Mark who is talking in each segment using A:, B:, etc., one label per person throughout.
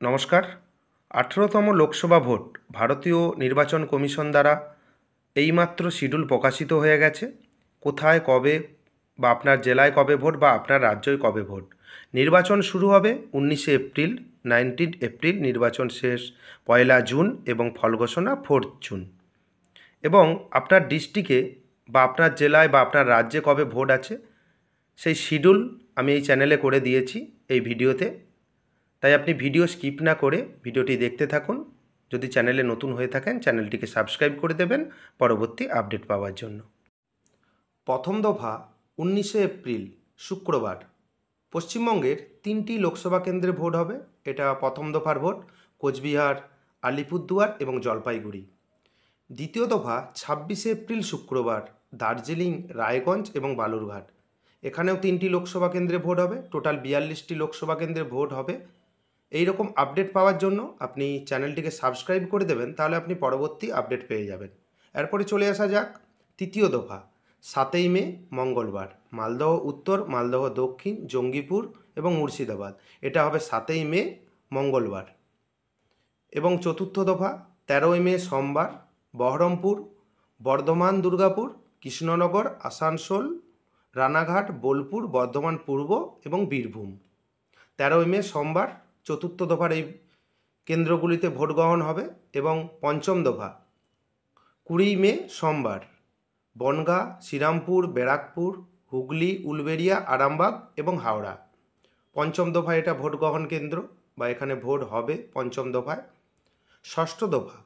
A: নমস্কার। 18তম লোকসভা ভোট ভারতীয় নির্বাচন কমিশন দ্বারা এইমাত্র শিডিউল প্রকাশিত হয়ে গেছে। কোথায় কবে বা আপনার জেলায় কবে ভোট বা আপনার রাজ্যে কবে ভোট। নির্বাচন শুরু হবে 19শে এপ্রিল, 19 এপ্রিল, নির্বাচন শেষ 1 জুন এবং ফল ঘোষণা 4 জুন। এবং আপনার ডিস্ট্রিক্টে বা আপনার জেলায় বা আপনার রাজ্যে কবে ভোট আছে সেই শিডিউল আমি এই চ্যানেলে করে দিয়েছি এই ভিডিওতে। তাই আপনি ভিডিও স্কিপ না করে ভিডিওটি দেখতে থাকুন। যদি চ্যানেলে নতুন হয়ে থাকেন চ্যানেলটিকে সাবস্ক্রাইব করে দেবেন পরবর্তী আপডেট পাওয়ার জন্য। প্রথম দফা 19শে এপ্রিল শুক্রবার পশ্চিমবঙ্গের 3টি লোকসভা কেন্দ্রে ভোট হবে। এটা প্রথম দফার ভোট কোচবিহার, আলিপুরদুয়ার এবং জলপাইগুড়ি। দ্বিতীয় দফা 26শে এপ্রিল শুক্রবার দার্জিলিং, রায়গঞ্জ এবং বালুরঘাট। এখানেও 3টি লোকসভা কেন্দ্রে ভোট হবে। টোটাল 42টি লোকসভা কেন্দ্রে ভোট হবে। এই রকম আপডেট পাওয়ার জন্য আপনি চ্যানেলটিকে সাবস্ক্রাইব করে দেবেন, তাহলে আপনি পরবর্তী আপডেট পেয়ে যাবেন। এরপরে চলে আসা যাক তৃতীয় দফা 7ই মে মঙ্গলবার মালদহ উত্তর, মালদহ দক্ষিণ, জঙ্গিপুর এবং মুর্শিদাবাদ। এটা হবে 7ই মে মঙ্গলবার। এবং চতুর্থ দফা 13ই মে সোমবার বহরমপুর, বর্ধমান, দুর্গাপুর, কৃষ্ণনগর, আসানসোল, রানাঘাট, বোলপুর, বর্ধমান পূর্ব এবং বীরভূম। 13ই মে সোমবার চতুর্থ দফার এই কেন্দ্রগুলিতে ভোট গ্রহণ হবে। এবং পঞ্চম দফা 20 মে সোমবার বনগাঁ, শ্রীরামপুর, ব্যারাকপুর, হুগলি, উলবেড়িয়া, আরামবাগ এবং হাওড়া। পঞ্চম দফায় এটা ভোট গ্রহণ কেন্দ্র বা এখানে ভোট হবে পঞ্চম দফায়। ষষ্ঠ দফা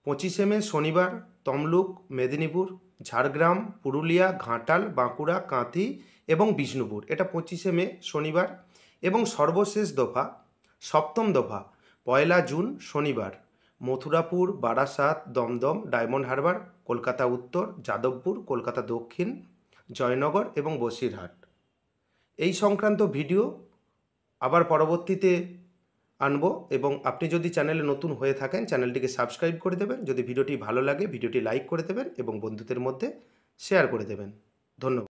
A: 25শে মে শনিবার তমলুক, মেদিনীপুর, ঝাড়গ্রাম, পুরুলিয়া, ঘাটাল, বাঁকুড়া, কাঁথি এবং বিষ্ণুপুর। এটা 25শে মে শনিবার। এবং সর্বশেষ দফা সপ্তম দফা 1 জুন শনিবার মথুরাপুর, বারাসাত, দমদম, ডায়মন্ড হারবার, কলকাতা উত্তর, যাদবপুর, কলকাতা দক্ষিণ, জয়নগর এবং বসিরহাট। এই সংক্রান্ত ভিডিও আবার পরবর্তীতে আনব। এবং আপনি যদি চ্যানেলে নতুন হয়ে থাকেন চ্যানেলটিকে সাবস্ক্রাইব করে দেবেন। যদি ভিডিওটি ভালো লাগে ভিডিওটি লাইক করে দেবেন এবং বন্ধুদের মধ্যে শেয়ার করে দেবেন। ধন্যবাদ।